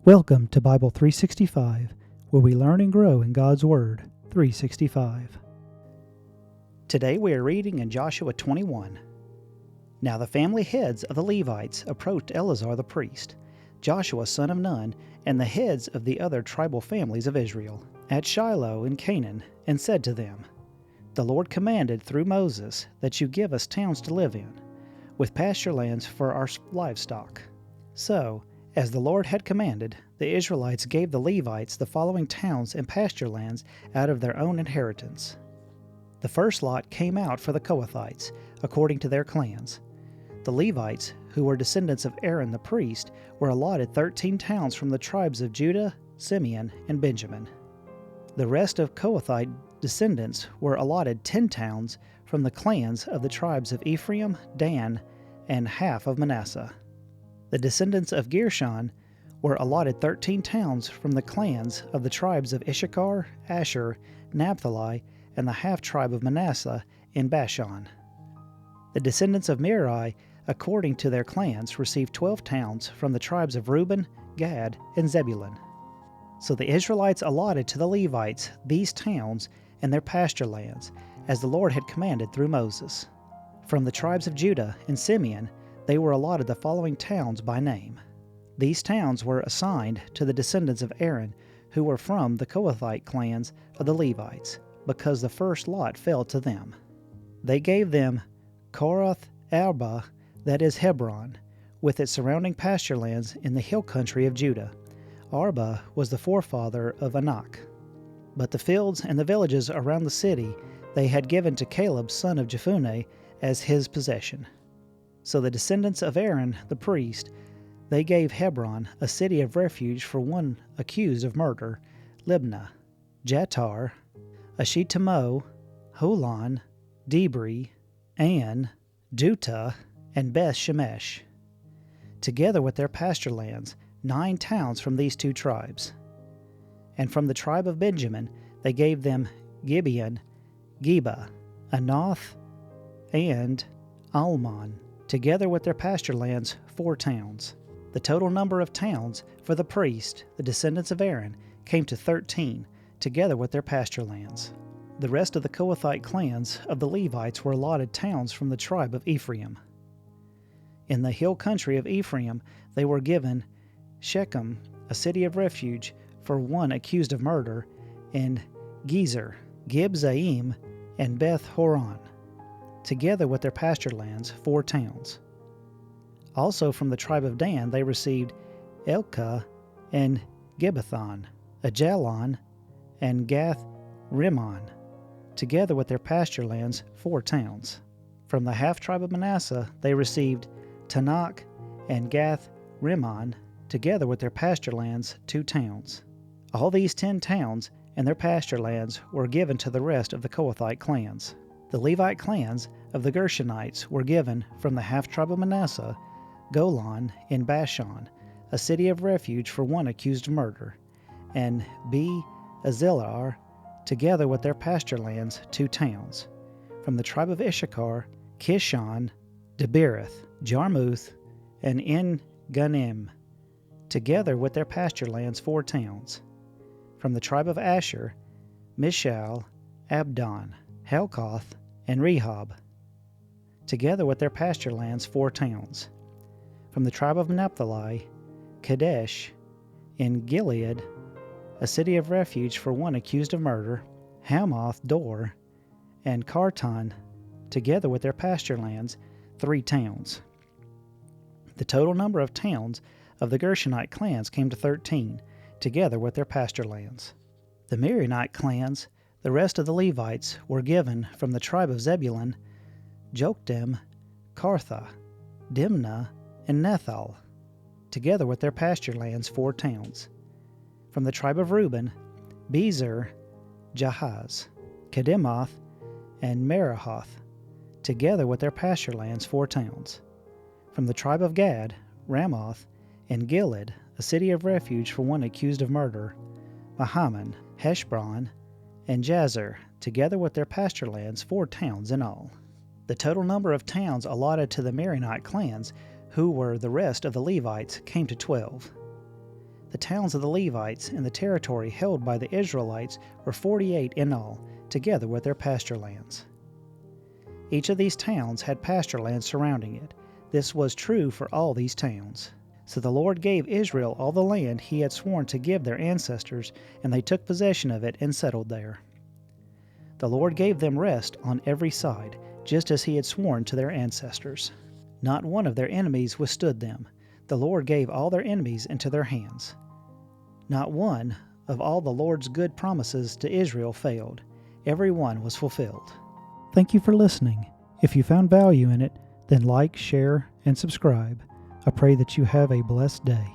Welcome to Bible 365, where we learn and grow in God's Word 365. Today we are reading in Joshua 21. Now the family heads of the Levites approached Eleazar the priest, Joshua son of Nun, and the heads of the other tribal families of Israel, at Shiloh in Canaan, and said to them, The Lord commanded through Moses that you give us towns to live in, with pasture lands for our livestock. So, as the Lord had commanded, the Israelites gave the Levites the following towns and pasture lands out of their own inheritance. The first lot came out for the Kohathites, according to their clans. The Levites, who were descendants of Aaron the priest, were allotted 13 towns from the tribes of Judah, Simeon, and Benjamin. The rest of Kohathite descendants were allotted 10 towns from the clans of the tribes of Ephraim, Dan, and half of Manasseh. The descendants of Gershon were allotted 13 towns from the clans of the tribes of Issachar, Asher, Naphtali, and the half-tribe of Manasseh in Bashan. The descendants of Merari, according to their clans, received 12 towns from the tribes of Reuben, Gad, and Zebulun. So the Israelites allotted to the Levites these towns and their pasture lands, as the Lord had commanded through Moses. From the tribes of Judah and Simeon, they were allotted the following towns by name. These towns were assigned to the descendants of Aaron, who were from the Kohathite clans of the Levites, because the first lot fell to them. They gave them Koroth Arba, that is Hebron, with its surrounding pasture lands in the hill country of Judah. Arba was the forefather of Anak. But the fields and the villages around the city they had given to Caleb son of Jephunneh as his possession. So the descendants of Aaron the priest, they gave Hebron, a city of refuge for one accused of murder, Libnah, Jattar, Ashitamo, Holon, Debri, An, Duta, and Beth Shemesh, together with their pasture lands, 9 towns from these 2 tribes. And from the tribe of Benjamin they gave them Gibeon, Geba, Anoth, and Almon, together with their pasture lands, 4 towns. The total number of towns for the priest, the descendants of Aaron, came to 13, together with their pasture lands. The rest of the Kohathite clans of the Levites were allotted towns from the tribe of Ephraim. In the hill country of Ephraim they were given Shechem, a city of refuge for one accused of murder, and Gezer, Gibzaim, and Beth Horon, together with their pasture lands, 4 towns. Also from the tribe of Dan they received Elkah and Gibbethon, Ajalon, and Gath Rimmon, together with their pasture lands, 4 towns. From the half-tribe of Manasseh they received Tanakh and Gath Rimmon, together with their pasture lands, 2 towns. All these 10 towns and their pasture lands were given to the rest of the Kohathite clans. The Levite clans of the Gershonites were given from the half-tribe of Manasseh, Golan in Bashan, a city of refuge for one accused of murder, and Be-Azilar, together with their pasture lands, 2 towns. From the tribe of Issachar, Kishon, Debirith, Jarmuth, and En-Ganim, together with their pasture lands, 4 towns. From the tribe of Asher, Mishal, Abdon, Helkoth, and Rehob, together with their pasture lands, 4 towns. From the tribe of Naphtali, Kadesh, in Gilead, a city of refuge for one accused of murder, Hamoth Dor, and Kartan, together with their pasture lands, 3 towns. The total number of towns of the Gershonite clans came to 13, together with their pasture lands. The Merarite clans, the rest of the Levites, were given from the tribe of Zebulun, Joktim, Kartha, Dimnah, and Nethal, together with their pasture lands, 4 towns. From the tribe of Reuben, Bezer, Jahaz, Kedemoth, and Merahoth, together with their pasture lands, 4 towns. From the tribe of Gad, Ramoth, and Gilead, a city of refuge for one accused of murder, Mahaman, Heshbon, and Jazer, together with their pasture lands, 4 towns in all. The total number of towns allotted to the Merarite clans, who were the rest of the Levites, came to 12. The towns of the Levites in the territory held by the Israelites were 48 in all, together with their pasture lands. Each of these towns had pasture land surrounding it. This was true for all these towns. So the Lord gave Israel all the land he had sworn to give their ancestors, and they took possession of it and settled there. The Lord gave them rest on every side, just as he had sworn to their ancestors. Not one of their enemies withstood them. The Lord gave all their enemies into their hands. Not one of all the Lord's good promises to Israel failed. Every one was fulfilled. Thank you for listening. If you found value in it, then like, share, and subscribe. I pray that you have a blessed day.